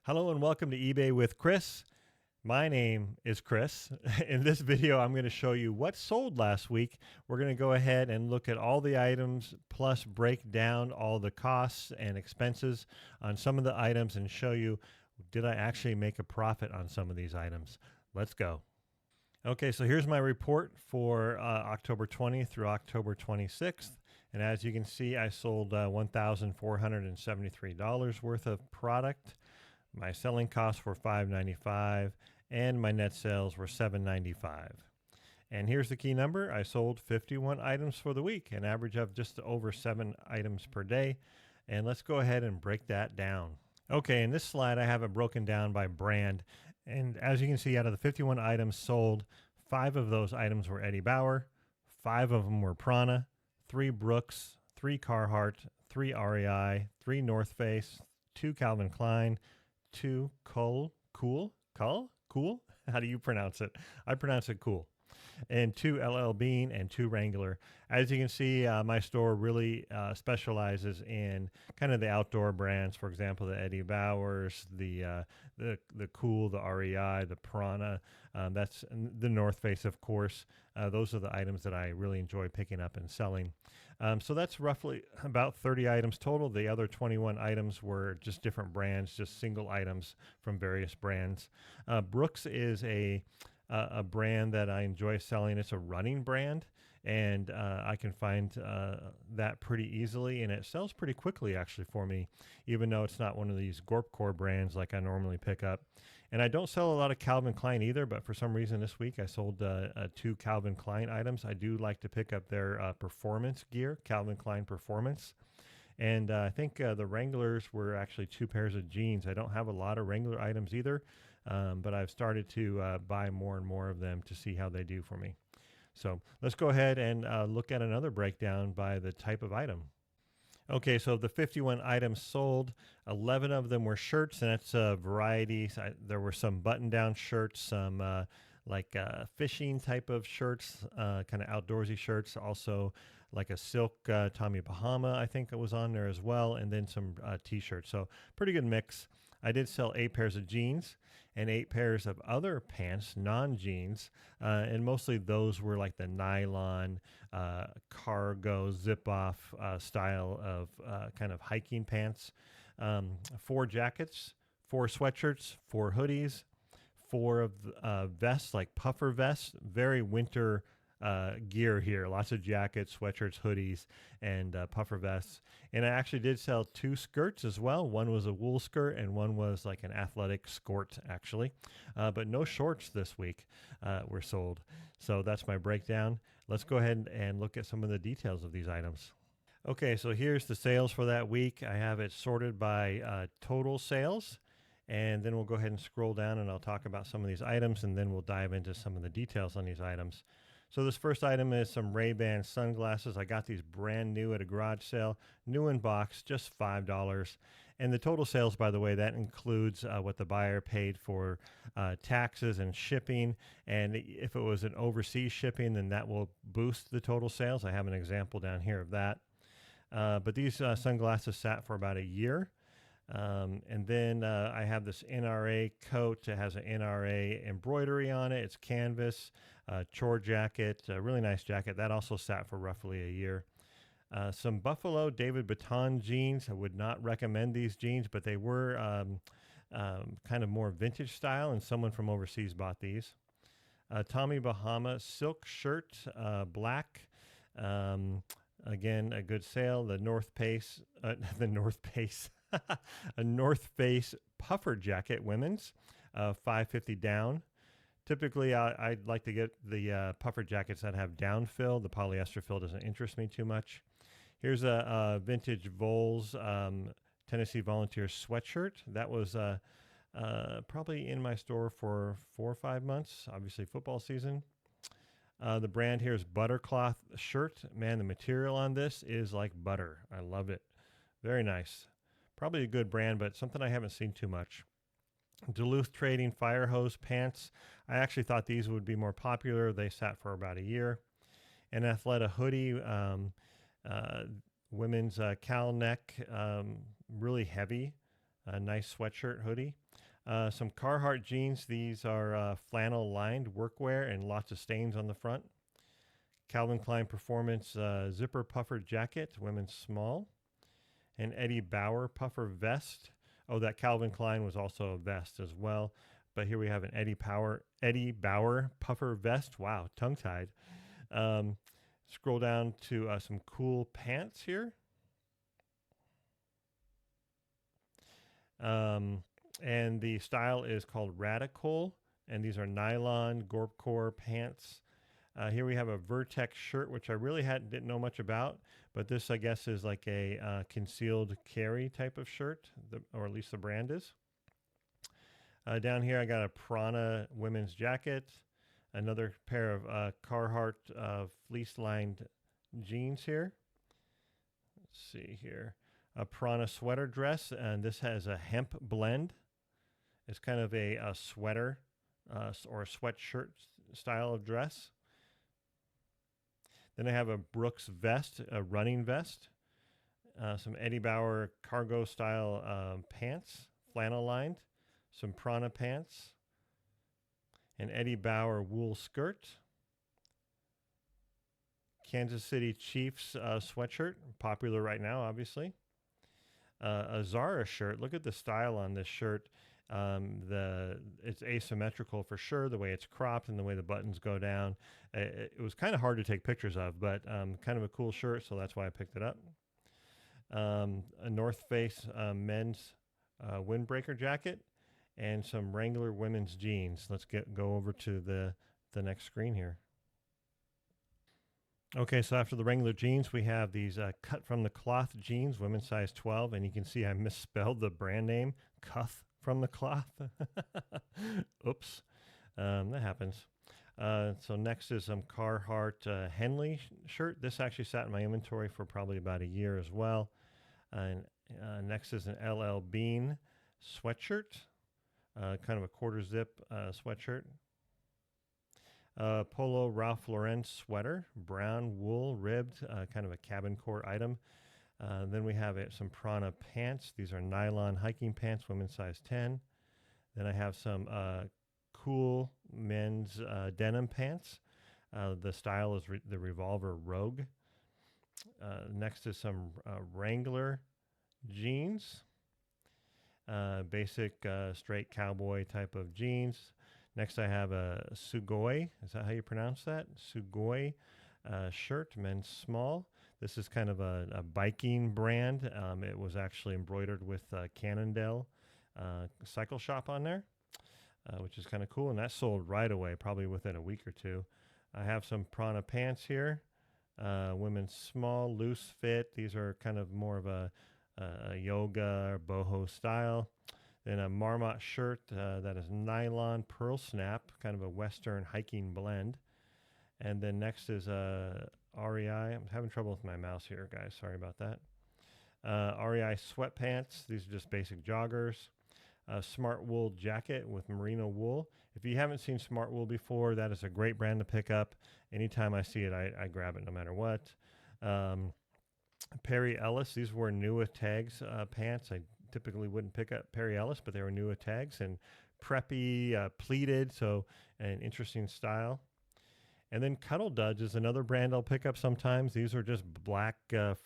Hello and welcome to eBay with Chris. My name is Chris. In this video, I'm going to show you what sold last week. We're going to go ahead and look at all the items, plus break down all the costs and expenses on some of the items and show you, did I actually make a profit on some of these items? Let's go. Okay, so here's my report for October 20th through October 26th. And as you can see, I sold $1,473 worth of product. My selling costs were $595 and my net sales were $795. And here's the key number. I sold 51 items for the week, an average of just over 7 items per day. And let's go ahead and break that down. Okay, in this slide, I have it broken down by brand. And as you can see, out of the 51 items sold, 5 of those items were Eddie Bauer, 5 of them were Prana, 3 Brooks, 3 Carhartt, 3 REI, 3 North Face, 2 Calvin Klein, 2 Cool? How do you pronounce it? I pronounce it cool. And 2 LL Bean and 2 Wrangler. As you can see, my store really specializes in kind of the outdoor brands. For example, the Eddie Bauers, the Cool, the REI, the Prana. That's the North Face, of course. Those are the items that I really enjoy picking up and selling. So that's roughly about 30 items total. The other 21 items were just different brands, just single items from various brands. Brooks is a brand that I enjoy selling. It's a running brand, and I can find that pretty easily, and it sells pretty quickly actually for me, even though it's not one of these Gorpcore brands like I normally pick up. And I don't sell a lot of Calvin Klein either, but for some reason this week I sold 2 Calvin Klein items. I do like to pick up their performance gear, Calvin Klein Performance. And I think the Wranglers were actually 2 pairs of jeans. I don't have a lot of Wrangler items either, but I've started to buy more and more of them to see how they do for me. So let's go ahead and look at another breakdown by the type of item. Okay, so the 51 items sold, 11 of them were shirts, and that's varieties. There were some button-down shirts, some fishing type of shirts, kind of outdoorsy shirts, also like a silk Tommy Bahama, I think it was on there as well, and then some t-shirts. So pretty good mix. I did sell 8 pairs of jeans and 8 pairs of other pants, non-jeans, and mostly those were like the nylon, cargo, zip-off style of kind of hiking pants. 4 jackets, 4 sweatshirts, 4 hoodies, 4 of vests, like puffer vests, very winter gear here. Lots of jackets, sweatshirts, hoodies, and puffer vests. And I actually did sell 2 skirts as well. One was a wool skirt and one was like an athletic skort, actually. But no shorts this week were sold. So that's my breakdown. Let's go ahead and look at some of the details of these items. Okay, so here's the sales for that week. I have it sorted by total sales. And then we'll go ahead and scroll down and I'll talk about some of these items, and then we'll dive into some of the details on these items. So this first item is some Ray-Ban sunglasses. I got these brand new at a garage sale, new in box, just $5. And the total sales, by the way, that includes what the buyer paid for taxes and shipping. And if it was an overseas shipping, then that will boost the total sales. I have an example down here of that. But these sunglasses sat for about a year. And then I have this NRA coat. It has an NRA embroidery on it. It's canvas, chore jacket, a really nice jacket. That also sat for roughly a year. Some Buffalo David Baton jeans. I would not recommend these jeans, but they were kind of more vintage style, and someone from overseas bought these. Tommy Bahama silk shirt, black. Again, a good sale. The North Face, a North Face puffer jacket, women's, $5.50 down. Typically, I'd like to get the puffer jackets that have down fill. The polyester fill doesn't interest me too much. Here's a vintage Vols Tennessee Volunteer sweatshirt. That was probably in my store for 4 or 5 months, obviously football season. The brand here is Buttercloth Shirt. Man, the material on this is like butter. I love it. Very nice. Probably a good brand, but something I haven't seen too much. Duluth Trading Fire Hose pants. I actually thought these would be more popular. They sat for about a year. An Athleta hoodie, women's cowl neck, really heavy, nice sweatshirt hoodie. Some Carhartt jeans. These are flannel lined workwear and lots of stains on the front. Calvin Klein Performance zipper puffer jacket, women's small. An Eddie Bauer puffer vest. Oh, that Calvin Klein was also a vest as well. But here we have an Eddie Bauer puffer vest. Wow, tongue tied. Scroll down to some cool pants here. And the style is called Radical, and these are nylon Gorpcore pants. Here we have a Vertex shirt, which I really didn't know much about, but this I guess is like a concealed carry type of shirt, or at least the brand is. Down here I got a Prana women's jacket, another pair of Carhartt fleece-lined jeans here. Let's see here. A Prana sweater dress, and this has a hemp blend. It's kind of a sweater or a sweatshirt style of dress. Then I have a Brooks vest, a running vest. Some Eddie Bauer cargo style pants, flannel lined. Some Prana pants. An Eddie Bauer wool skirt. Kansas City Chiefs sweatshirt, popular right now, obviously. A Zara shirt. Look at the style on this shirt. It's asymmetrical for sure, the way it's cropped and the way the buttons go down. It was kind of hard to take pictures of, but kind of a cool shirt, so that's why I picked it up. A North Face men's windbreaker jacket and some Wrangler women's jeans. Let's go over to the next screen here. Okay, so after the Wrangler jeans, we have these cut from the cloth jeans, women's size 12, and you can see I misspelled the brand name, Cuff from the cloth. Oops, that happens. So next is some Carhartt Henley shirt. This actually sat in my inventory for probably about a year as well. And next is an LL Bean sweatshirt, kind of a quarter zip sweatshirt. Polo Ralph Lauren sweater, brown wool ribbed, kind of a cabin core item. Then we have some Prana pants. These are nylon hiking pants, women's size 10. Then I have some cool men's denim pants. The style is the Revolver Rogue. Next is some Wrangler jeans. Basic straight cowboy type of jeans. Next I have a Sugoi. Is that how you pronounce that? Sugoi shirt, men's small. This is kind of a biking brand. It was actually embroidered with Cannondale cycle shop on there, which is kind of cool. And that sold right away, probably within a week or two. I have some Prana pants here. Women's small, loose fit. These are kind of more of a yoga or boho style. Then a Marmont shirt that is nylon pearl snap, kind of a Western hiking blend. And then next is REI. I'm having trouble with my mouse here, guys. Sorry about that. REI sweatpants. These are just basic joggers. Smart wool jacket with merino wool. If you haven't seen Smart wool before, that is a great brand to pick up. Anytime I see it, I grab it no matter what. Perry Ellis. These were new with tags pants. I typically wouldn't pick up Perry Ellis, but they were new with tags and preppy, pleated, so an interesting style. And then Cuddle Duds is another brand I'll pick up sometimes. These are just black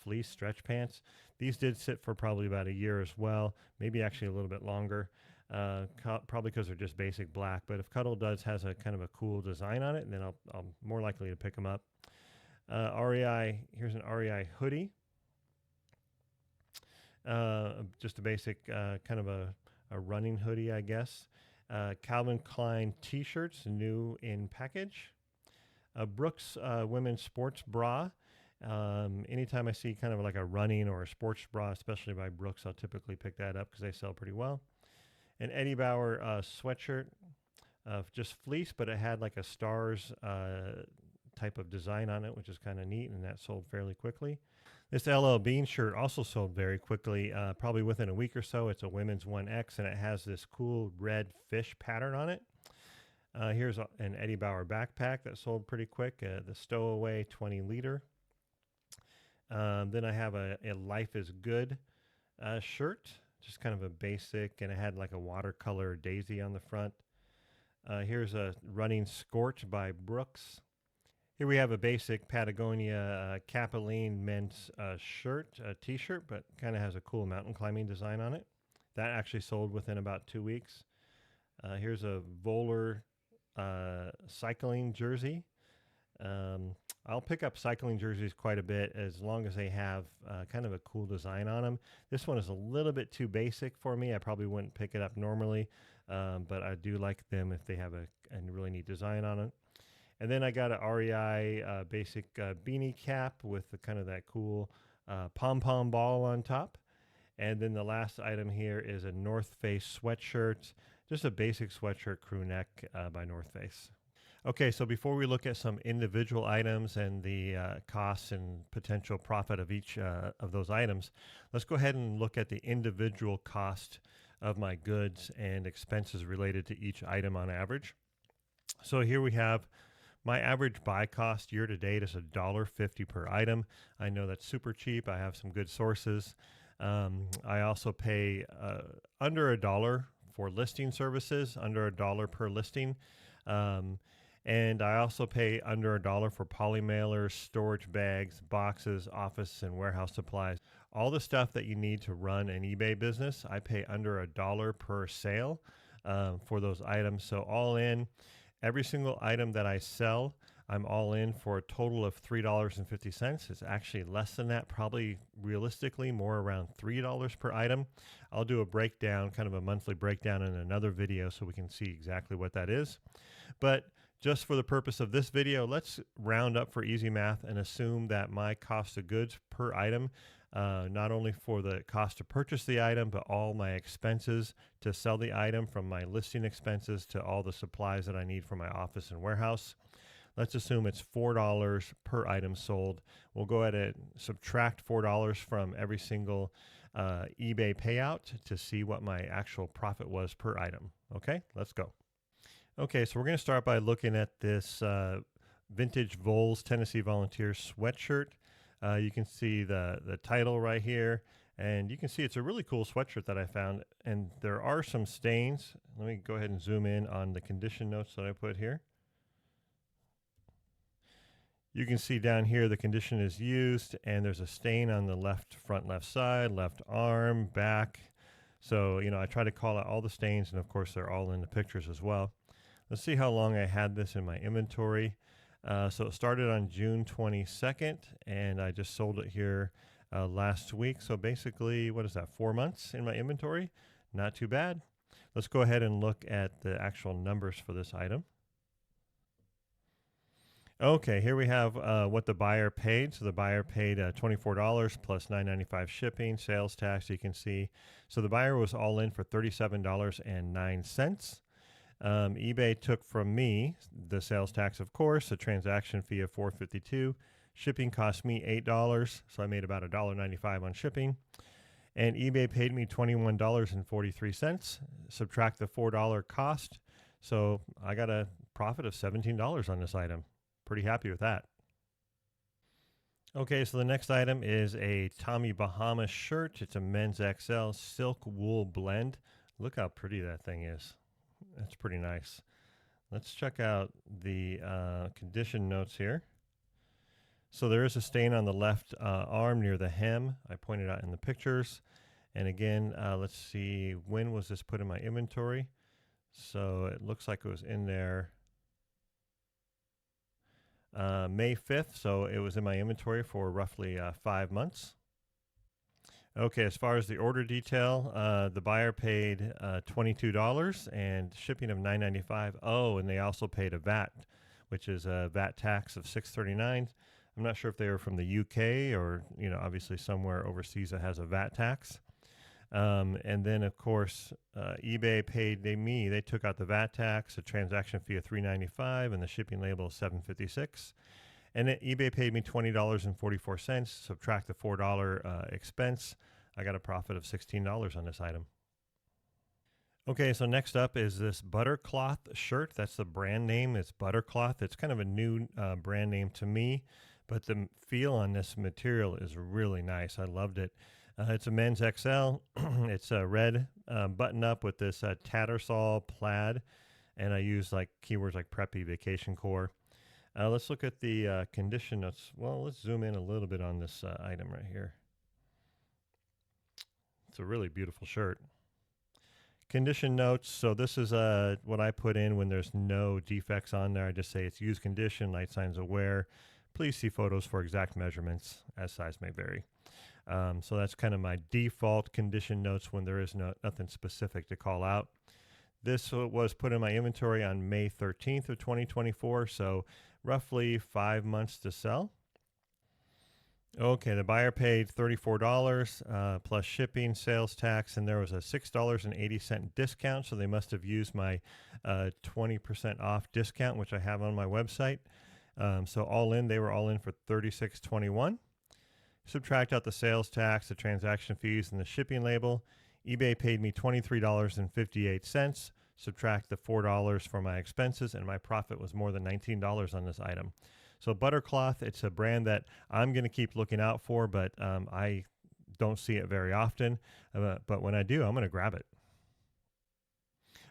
fleece stretch pants. These did sit for probably about a year as well, maybe actually a little bit longer, probably because they're just basic black. But if Cuddle Duds has a kind of a cool design on it, then I'm more likely to pick them up. REI, here's an REI hoodie. Just a basic kind of a running hoodie, I guess. Calvin Klein t-shirts, new in package. Brooks women's sports bra. Anytime I see kind of like a running or a sports bra, especially by Brooks, I'll typically pick that up because they sell pretty well. An Eddie Bauer sweatshirt, just fleece, but it had like a stars type of design on it, which is kind of neat, and that sold fairly quickly. This LL Bean shirt also sold very quickly, probably within a week or so. It's a women's 1X, and it has this cool red fish pattern on it. Here's an Eddie Bauer backpack that sold pretty quick, the Stowaway 20 liter. Then I have a Life is Good shirt, just kind of a basic, and it had like a watercolor daisy on the front. Here's a running Scorch by Brooks. Here we have a basic Patagonia Capeline men's shirt, t-shirt, but kind of has a cool mountain climbing design on it. That actually sold within about 2 weeks. Here's a Voller cycling jersey. I'll pick up cycling jerseys quite a bit as long as they have kind of a cool design on them. This one is a little bit too basic for me. I probably wouldn't pick it up normally, but I do like them if they have a really neat design on it. And then I got an REI basic beanie cap with the kind of that cool pom-pom ball on top. And then the last item here is a North Face sweatshirt, just a basic sweatshirt crew neck by North Face. Okay, so before we look at some individual items and the costs and potential profit of each of those items, let's go ahead and look at the individual cost of my goods and expenses related to each item on average. So here we have my average buy cost year to date is $1.50 per item. I know that's super cheap. I have some good sources. I also pay under $1 for listing services, under $1 per listing. And I also pay under $1 for poly mailers, storage bags, boxes, office and warehouse supplies. All the stuff that you need to run an eBay business, I pay under $1 per sale for those items. So all in, every single item that I sell, I'm all in for a total of $3.50. It's actually less than that, probably realistically more around $3 per item. I'll do a breakdown, kind of a monthly breakdown in another video so we can see exactly what that is. But just for the purpose of this video, let's round up for easy math and assume that my cost of goods per item, not only for the cost to purchase the item, but all my expenses to sell the item, from my listing expenses to all the supplies that I need for my office and warehouse. Let's assume it's $4 per item sold. We'll go ahead and subtract $4 from every single eBay payout to see what my actual profit was per item. Okay, let's go. Okay, so we're going to start by looking at this vintage Vols Tennessee Volunteers sweatshirt. You can see the title right here, and you can see it's a really cool sweatshirt that I found, and there are some stains. Let me go ahead and zoom in on the condition notes that I put here. You can see down here the condition is used, and there's a stain on the front left side, left arm, back. So, you know, I try to call out all the stains, and of course they're all in the pictures as well. Let's see how long I had this in my inventory. So it started on June 22nd, and I just sold it here last week. So basically, what is that, 4 months in my inventory? Not too bad. Let's go ahead and look at the actual numbers for this item. Okay, here we have what the buyer paid. So the buyer paid $24 plus $9.95 shipping, sales tax, you can see. So the buyer was all in for $37.09. eBay took from me the sales tax, of course, a transaction fee of $4.52. Shipping cost me $8, so I made about $1.95 on shipping. And eBay paid me $21.43. Subtract the $4 cost, so I got a profit of $17 on this item. Pretty happy with that. Okay, so the next item is a Tommy Bahama shirt. It's a men's XL silk wool blend. Look how pretty that thing is. That's pretty nice. Let's check out the condition notes here. So there is a stain on the left arm near the hem. I pointed out in the pictures. And again, let's see, when was this put in my inventory? So it looks like it was in there May 5th. So it was in my inventory for roughly 5 months. Okay, as far as the order detail, the buyer paid $22 and shipping of $9.95. Oh, and they also paid a VAT, which is a VAT tax of $6.39. I'm not sure if they were from the UK or, you know, obviously somewhere overseas that has a VAT tax. And then, of course, eBay paid me. They took out the VAT tax, a transaction fee of $3.95, and the shipping label of $7.56. And then eBay paid me $20.44. Subtract the $4 expense. I got a profit of $16 on this item. Okay, so next up is this Buttercloth shirt. That's the brand name. It's Buttercloth. It's kind of a new brand name to me, but the feel on this material is really nice. I loved it. It's a men's XL. It's a red button up with this Tattersall plaid, and I use like keywords like preppy, vacation core. Let's look at the condition notes. Well, let's zoom in a little bit on this item right here. It's a really beautiful shirt. Condition notes. So this is what I put in when there's no defects on there. I just say it's used condition, light signs of wear. Please see photos for exact measurements, as size may vary. So that's kind of my default condition notes when there is nothing specific to call out. This was put in my inventory on May 13th of 2024, so roughly 5 months to sell. Okay, the buyer paid $34 plus shipping, sales tax, and there was a $6.80 discount. So they must have used my 20% off discount, which I have on my website. So all in, they were all in for $36.21. Subtract out the sales tax, the transaction fees, and the shipping label. eBay paid me $23.58. Subtract the $4 for my expenses, and my profit was more than $19 on this item. So Buttercloth, it's a brand that I'm going to keep looking out for, but I don't see it very often. But when I do, I'm going to grab it.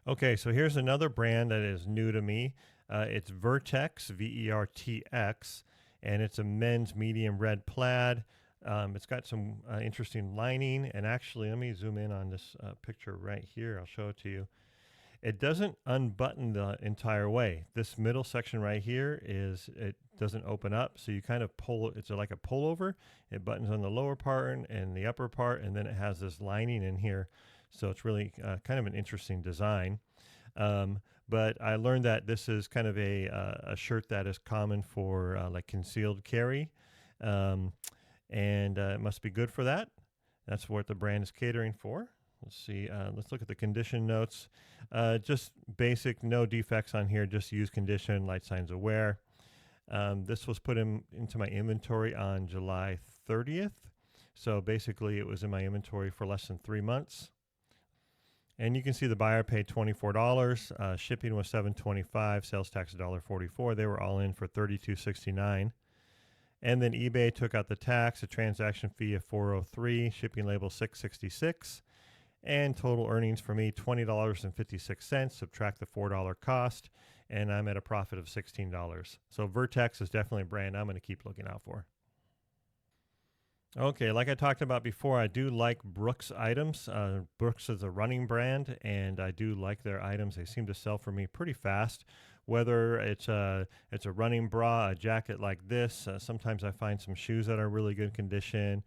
Okay, so here's another brand that is new to me. It's Vertex, Vertx, and it's a men's medium red plaid. It's got some interesting lining, and actually, let me zoom in on this picture right here. I'll show it to you. It doesn't unbutton the entire way. This middle section right here it doesn't open up, so you kind of pull. It's like a pullover. It buttons on the lower part and the upper part, and then it has this lining in here. So it's really kind of an interesting design. But I learned that this is kind of a shirt that is common for like concealed carry, and it must be good for that. That's what the brand is catering for. Let's see. Let's look at the condition notes. Just basic, no defects on here. Just use condition, light signs of wear. This was put into my inventory on July 30th. So basically, it was in my inventory for less than 3 months. And you can see the buyer paid $24. Shipping was $7.25. Sales tax $1.44. They were all in for $32.69. And then eBay took out the tax, a transaction fee of $403, shipping label $666. And total earnings for me, $20.56. Subtract the $4 cost, and I'm at a profit of $16. So Vertex is definitely a brand I'm going to keep looking out for. Okay, like I talked about before, I do like Brooks items. Brooks is a running brand, and I do like their items. They seem to sell for me pretty fast. Whether it's a running bra, a jacket like this, sometimes I find some shoes that are really good condition.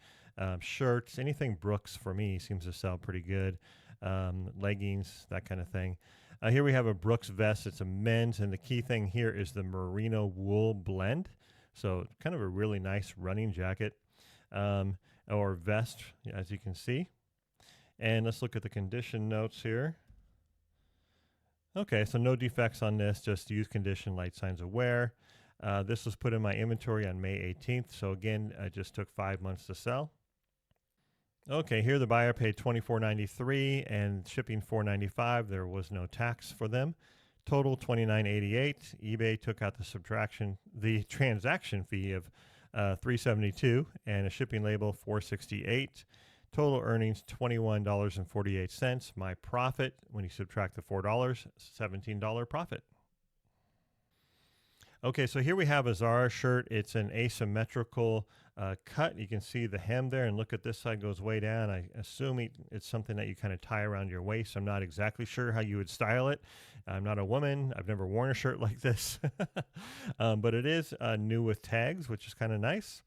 Shirts, anything Brooks for me seems to sell pretty good. Leggings, that kind of thing. Here we have a Brooks vest. It's a men's, and the key thing here is the merino wool blend. So kind of a really nice running jacket or vest, as you can see. And let's look at the condition notes here. Okay, so no defects on this, just use condition, light signs of wear. This was put in my inventory on May 18th. So again, it just took 5 months to sell. Okay, here the buyer paid $24.93 and shipping $4.95. There was no tax for them. Total $29.88. eBay took out the transaction fee of $372 and a shipping label $468. Total earnings $21.48. My profit, when you subtract the $4, $17 profit. Okay, so here we have a Zara shirt. It's an asymmetrical cut. You can see the hem there, and look at this side goes way down. I assume it's something that you kind of tie around your waist. I'm not exactly sure how you would style it. I'm not a woman. I've never worn a shirt like this. But it is new with tags, which is kind of nice.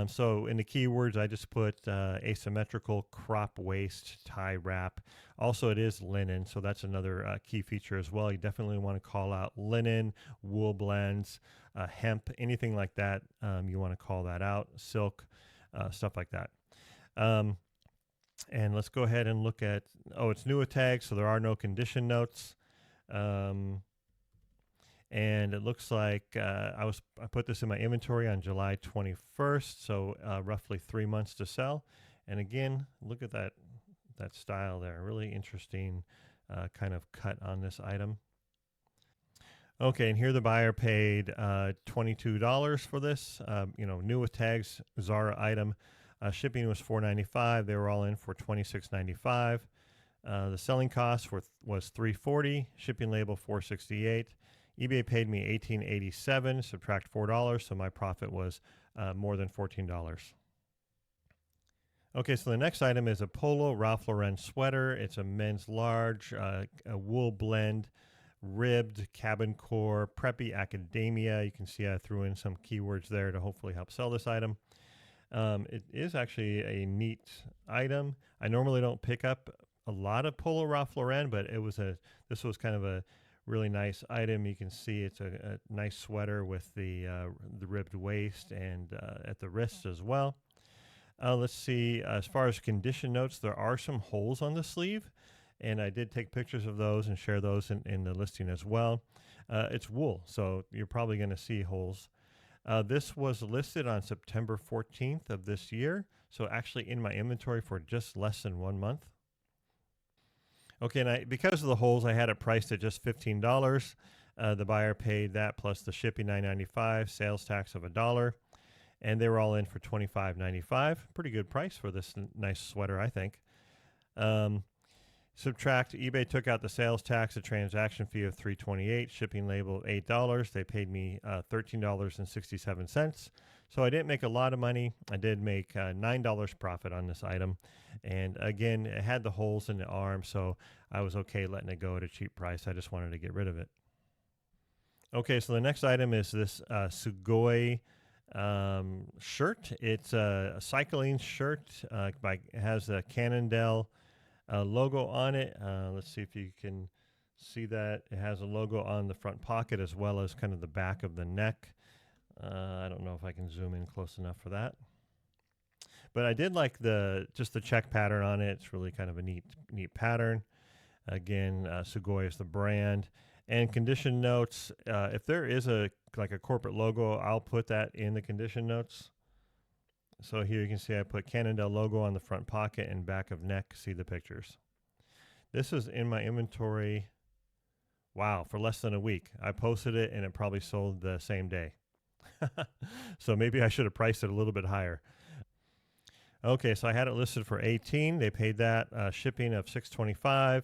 So in the keywords, I just put asymmetrical crop waist tie wrap. Also, it is linen, so that's another key feature as well. You definitely want to call out linen, wool blends, hemp, anything like that. You want to call that out, silk, stuff like that. And let's go ahead and look at, it's new with tags, so there are no condition notes. And it looks like I put this in my inventory on July 21st, so roughly 3 months to sell. And again, look at that style there. Really interesting kind of cut on this item. Okay, and here the buyer paid $22 for this. New with tags, Zara item. Shipping was $4.95. They were all in for $26.95. The selling cost was $3.40. Shipping label $4.68. eBay paid me $18.87. Subtract $4, so my profit was more than $14. Okay, so the next item is a Polo Ralph Lauren sweater. It's a men's large, a wool blend, ribbed, cabin core, preppy academia. You can see I threw in some keywords there to hopefully help sell this item. It is actually a neat item. I normally don't pick up a lot of Polo Ralph Lauren, but this was kind of a really nice item. You can see it's a nice sweater with the ribbed waist and at the wrist as well. Let's see, as far as condition notes, there are some holes on the sleeve, and I did take pictures of those and share those in the listing as well. It's wool, so you're probably going to see holes. This was listed on September 14th of this year, so actually in my inventory for just less than 1 month. Okay, and because of the holes, I had it priced at just $15. The buyer paid that plus the shipping $9.95, sales tax of $1. And they were all in for $25.95. Pretty good price for this nice sweater, I think. Subtract, eBay took out the sales tax, a transaction fee of $3.28, shipping label $8. They paid me $13.67. So I didn't make a lot of money. I did make $9 profit on this item. And again, it had the holes in the arm, so I was okay letting it go at a cheap price. I just wanted to get rid of it. Okay, so the next item is this Sugoi shirt. It's a cycling shirt. It has a Cannondale logo on it. Let's see if you can see that. It has a logo on the front pocket as well as kind of the back of the neck. I don't know if I can zoom in close enough for that. But I did like just the check pattern on it. It's really kind of a neat pattern. Again, Sugoi is the brand. And condition notes, if there is a corporate logo, I'll put that in the condition notes. So here you can see I put Cannondale logo on the front pocket and back of neck. See the pictures. This is in my inventory, wow, for less than a week. I posted it and it probably sold the same day. So maybe I should have priced it a little bit higher. Okay, so I had it listed for $18. They paid that shipping of $6.25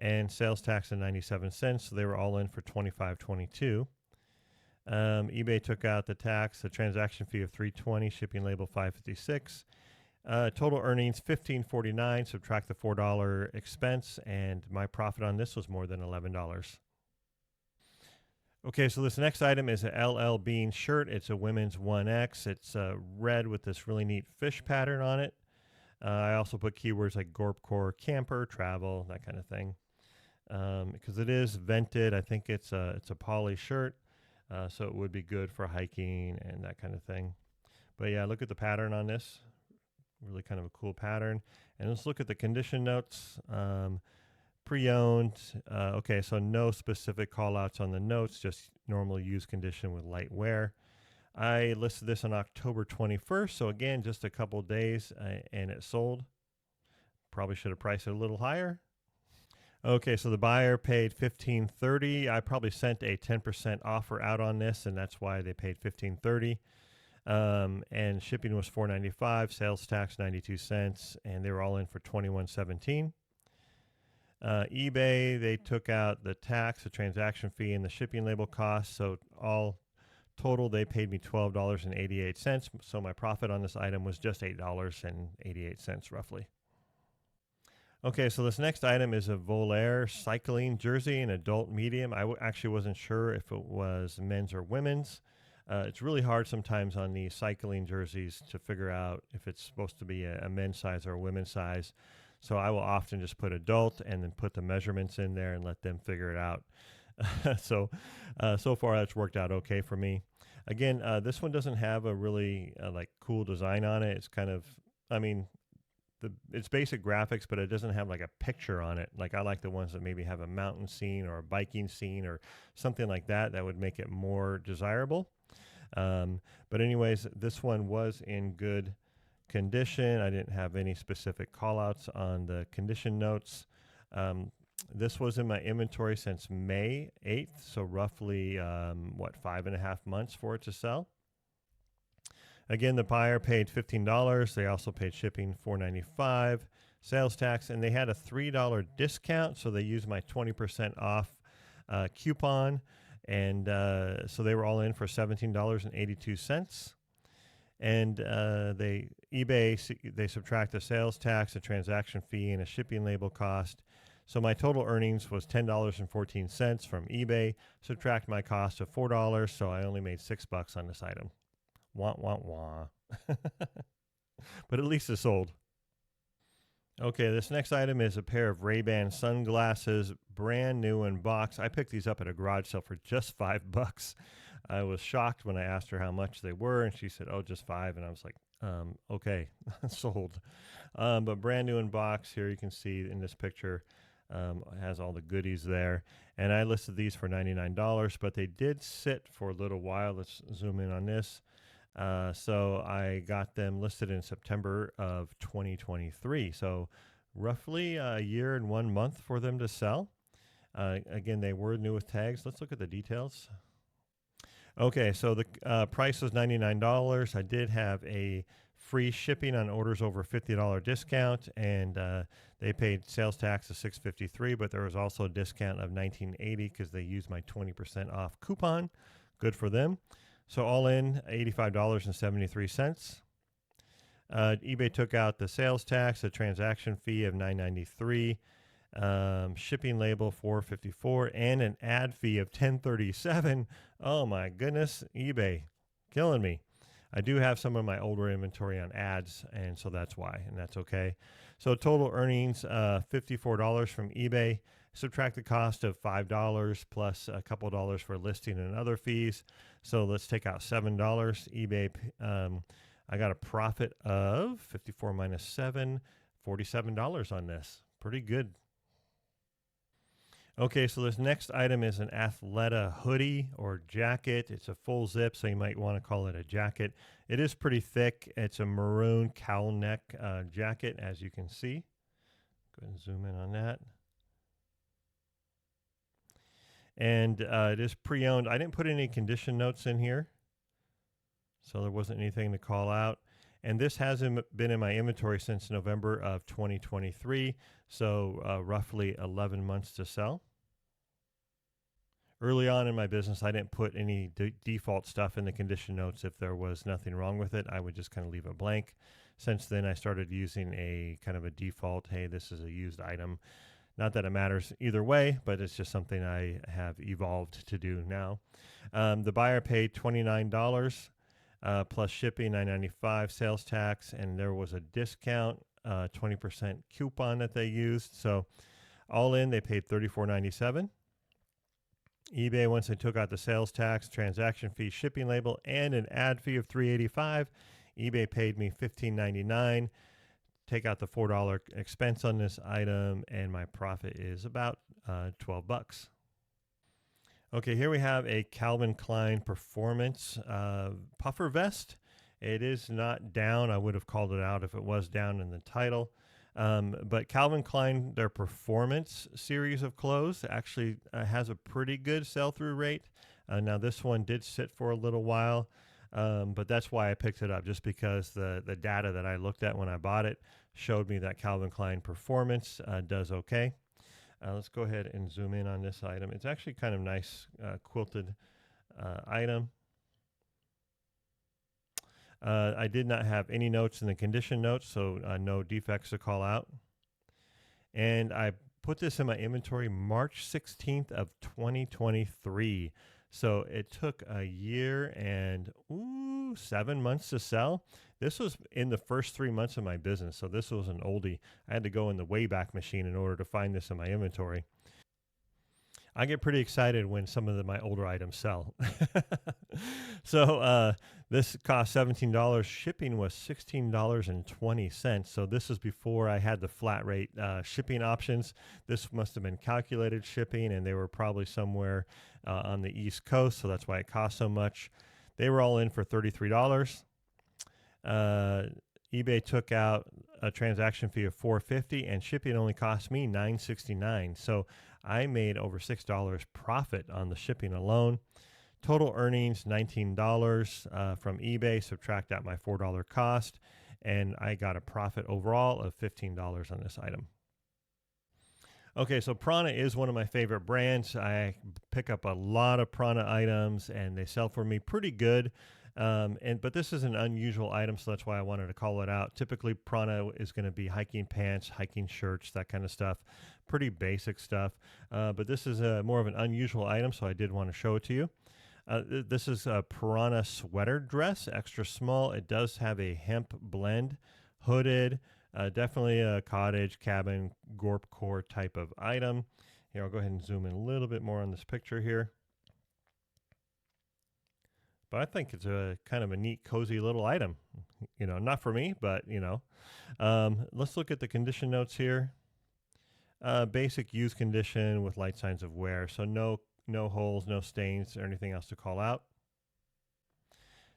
and sales tax of 97 cents. So they were all in for $25.22. eBay took out the tax, the transaction fee of $3.20, shipping label $5.56. Total earnings $15.49. Subtract the $4 expense, and my profit on this was more than $11. Okay, so this next item is a LL Bean shirt. It's a women's 1X. It's red with this really neat fish pattern on it. I also put keywords like Gorpcore, camper, travel, that kind of thing. Because it is vented. I think it's a poly shirt, so it would be good for hiking and that kind of thing. But yeah, look at the pattern on this. Really kind of a cool pattern. And let's look at the condition notes. Pre-owned. Okay, so no specific call-outs on the notes, just normal use condition with light wear. I listed this on October 21st, so again, just a couple days, and it sold. Probably should have priced it a little higher. Okay, so the buyer paid $15.30. I probably sent a 10% offer out on this, and that's why they paid $15.30. And shipping was $4.95, sales tax 92 cents, and they were all in for $21.17. eBay, they took out the tax, the transaction fee, and the shipping label cost. So all total, they paid me $12.88. So my profit on this item was just $8.88 roughly. Okay, so this next item is a Vols cycling jersey, an adult medium. I actually wasn't sure if it was men's or women's. It's really hard sometimes on the cycling jerseys to figure out if it's supposed to be a men's size or a women's size. So I will often just put adult and then put the measurements in there and let them figure it out. So far that's worked out okay for me. Again, this one doesn't have a really cool design on it. It's kind of, it's basic graphics, but it doesn't have like a picture on it. Like I like the ones that maybe have a mountain scene or a biking scene or something like that would make it more desirable. But anyways, this one was in good condition. I didn't have any specific callouts on the condition notes. This was in my inventory since May 8th, so roughly 5.5 months for it to sell. Again, the buyer paid $15. They also paid shipping $4.95, sales tax, and they had a $3 discount. So they used my 20% off coupon. And so they were all in for $17.82. And they subtract the sales tax, a transaction fee, and a shipping label cost. So my total earnings was $10.14 from eBay. Subtract my cost of $4, so I only made $6 on this item. Wah, wah, wah. But at least it sold. Okay, this next item is a pair of Ray-Ban sunglasses, brand new in box. I picked these up at a garage sale for just $5. I was shocked when I asked her how much they were, and she said, "Oh, just 5." And I was like, okay, sold. But brand new in box. Here you can see in this picture, it has all the goodies there. And I listed these for $99, but they did sit for a little while. Let's zoom in on this. So I got them listed in September of 2023. So roughly a year and 1 month for them to sell. Again, they were new with tags. Let's look at the details. Okay, so the price was $99. I did have a free shipping on orders over $50 discount, and they paid sales tax of $653, but there was also a discount of $19.80 because they used my 20% off coupon. Good for them. So all in, $85.73. eBay took out the sales tax, a transaction fee of $9.93, shipping label $4.54, and an ad fee of $10.37. Oh my goodness, eBay, killing me. I do have some of my older inventory on ads, and so that's why, and that's okay. So total earnings, $54 from eBay. Subtract the cost of $5 plus a couple dollars for listing and other fees. So let's take out $7. eBay, I got a profit of 54 minus 7, $47 on this. Pretty good. Okay, so this next item is an Athleta hoodie or jacket. It's a full zip, so you might want to call it a jacket. It is pretty thick. It's a maroon cowl neck jacket, as you can see. Go ahead and zoom in on that. And it is pre-owned. I didn't put any condition notes in here, so there wasn't anything to call out. And this hasn't been in my inventory since November of 2023, so roughly 11 months to sell. Early on in my business, I didn't put any default stuff in the condition notes. If there was nothing wrong with it, I would just kind of leave it blank. Since then, I started using a kind of a default, hey, this is a used item. Not that it matters either way, but it's just something I have evolved to do now. The buyer paid $29 plus shipping, $9.95, sales tax, and there was a discount, 20% coupon that they used. So all in, they paid $34.97. eBay, once they took out the sales tax, transaction fee, shipping label, and an ad fee of $3.85, eBay paid me $15.99. Take out the $4 expense on this item, and my profit is about $12. Okay, here we have a Calvin Klein Performance puffer vest. It is not down. I would have called it out if it was down in the title. But Calvin Klein, their Performance series of clothes actually has a pretty good sell-through rate. Now, this one did sit for a little while. But that's why I picked it up, just because the data that I looked at when I bought it showed me that Calvin Klein Performance does okay. Let's go ahead and zoom in on this item. It's actually kind of nice quilted item. I did not have any notes in the condition notes, so no defects to call out. And I put this in my inventory March 16th of 2023. So it took a year and 7 months to sell. This was in the first 3 months of my business, so this was an oldie. I had to go in the Wayback Machine in order to find this in my inventory. I get pretty excited when some of my older items sell. So this cost $17. Shipping was $16.20. So this is before I had the flat rate shipping options. This must have been calculated shipping, and they were probably somewhere on the East Coast, so that's why it cost so much. They were all in for $33. eBay took out a transaction fee of $4.50, and shipping only cost me $9.69. So I made over $6 profit on the shipping alone. Total earnings $19 from eBay. Subtract out my $4 cost, and I got a profit overall of $15 on this item. Okay, so Prana is one of my favorite brands. I pick up a lot of Prana items, and they sell for me pretty good. But this is an unusual item, so that's why I wanted to call it out. Typically, Prana is going to be hiking pants, hiking shirts, that kind of stuff. Pretty basic stuff. But this is more of an unusual item, so I did want to show it to you. This is a Piranha sweater dress, extra small. It does have a hemp blend, hooded, definitely a cottage, cabin, gorp core type of item. Here, I'll go ahead and zoom in a little bit more on this picture here. But I think it's a kind of a neat, cozy little item. You know, not for me, but, you know. Let's look at the condition notes here. Basic use condition with light signs of wear. So no holes, no stains, or anything else to call out.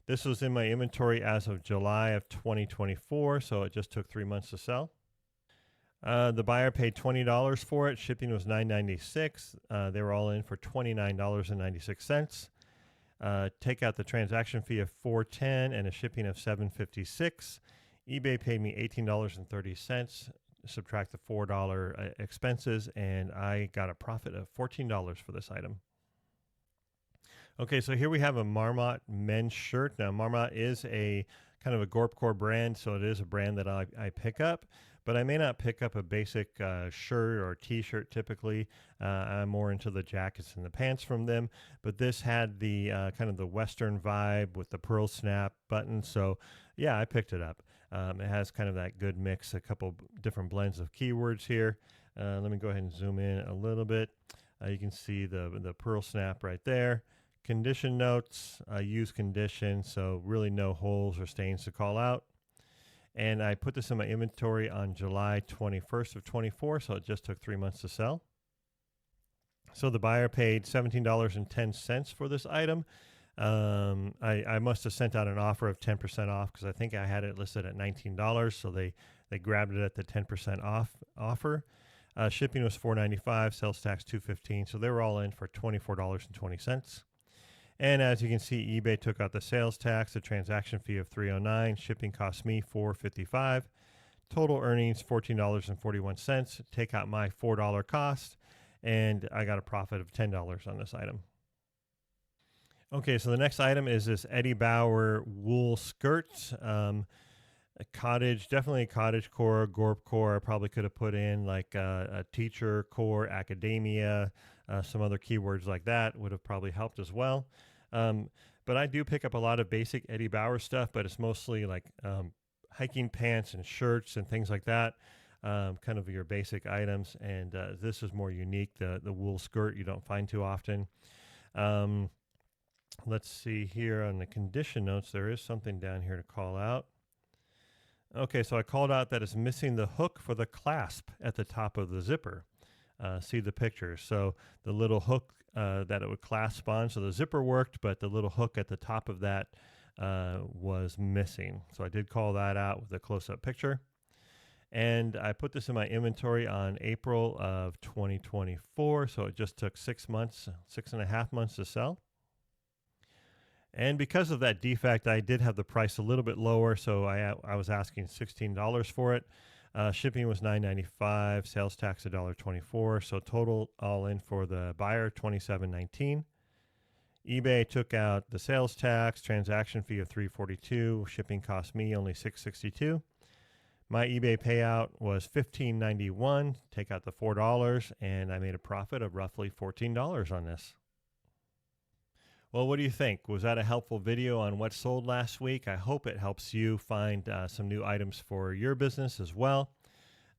This was in my inventory as of July of 2024, so it just took 3 months to sell. The buyer paid $20 for it. Shipping was $9.96. They were all in for $29.96. Take out the transaction fee of $4.10 and a shipping of $7.56. eBay paid me $18.30. Subtract the $4 expenses, and I got a profit of $14 for this item. Okay, so here we have a Marmont men's shirt. Now, Marmont is a kind of a Gorpcore brand, so it is a brand that I pick up, but I may not pick up a basic shirt or t-shirt typically. I'm more into the jackets and the pants from them, but this had the kind of the Western vibe with the pearl snap button, so yeah, I picked it up. It has kind of that good mix, a couple different blends of keywords here. Let me go ahead and zoom in a little bit. You can see the pearl snap right there. Condition notes, use condition, so really no holes or stains to call out. And I put this in my inventory on July 21st of 24, so it just took 3 months to sell. So the buyer paid $17.10 for this item. I must have sent out an offer of 10% off because I think I had it listed at $19, so they grabbed it at the 10% off offer. Shipping was $4.95, sales tax $2.15, so they were all in for $24.20. And as you can see, eBay took out the sales tax, a transaction fee of $3.09. Shipping cost me $4.55. Total earnings $14.41. Take out my $4 cost, and I got a profit of $10 on this item. Okay, so the next item is this Eddie Bauer wool skirt. A cottage, definitely a cottage core, gorp core. I probably could have put in like a teacher core, academia, some other keywords like that would have probably helped as well. But I do pick up a lot of basic Eddie Bauer stuff, but it's mostly like hiking pants and shirts and things like that, kind of your basic items. And this is more unique, the wool skirt you don't find too often. Let's see here on the condition notes. There is something down here to call out. Okay, so I called out that it's missing the hook for the clasp at the top of the zipper. See the picture. So the little hook that it would clasp on, so the zipper worked, but the little hook at the top of that was missing. So I did call that out with a close-up picture. And I put this in my inventory on April of 2024, so it just took 6 months, 6.5 months to sell. And because of that defect, I did have the price a little bit lower, so I was asking $16 for it. Shipping was $9.95, sales tax $1.24, so total all in for the buyer $27.19. eBay took out the sales tax, transaction fee of $3.42, shipping cost me only $6.62. My eBay payout was $15.91, take out the $4, and I made a profit of roughly $14 on this. Well, what do you think? Was that a helpful video on what sold last week? I hope it helps you find some new items for your business as well.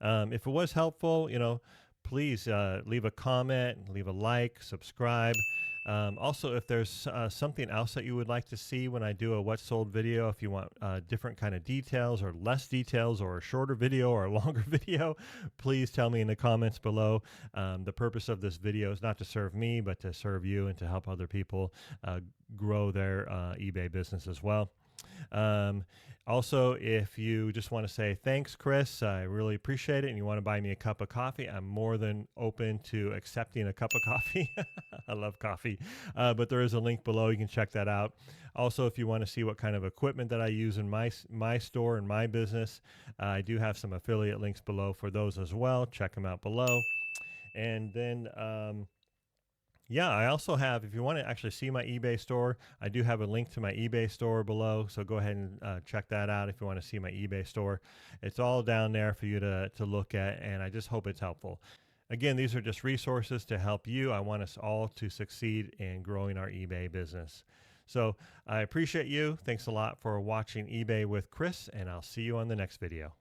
If it was helpful, please leave a comment, leave a like, subscribe. Also, if there's something else that you would like to see when I do a what sold video, if you want different kind of details or less details or a shorter video or a longer video, please tell me in the comments below. The purpose of this video is not to serve me, but to serve you and to help other people grow their eBay business as well. Um, Also, if you just want to say thanks, Chris, I really appreciate it, and you want to buy me a cup of coffee, I'm more than open to accepting a cup of coffee. I love coffee, but there is a link below. You can check that out. Also, if you want to see what kind of equipment that I use in my store and my business, I do have some affiliate links below for those as well. Check them out below. And then yeah, I also have, if you want to actually see my eBay store, I do have a link to my eBay store below. So go ahead and check that out if you want to see my eBay store. It's all down there for you to look at, and I just hope it's helpful. Again, these are just resources to help you. I want us all to succeed in growing our eBay business. So I appreciate you. Thanks a lot for watching eBay with Chris, and I'll see you on the next video.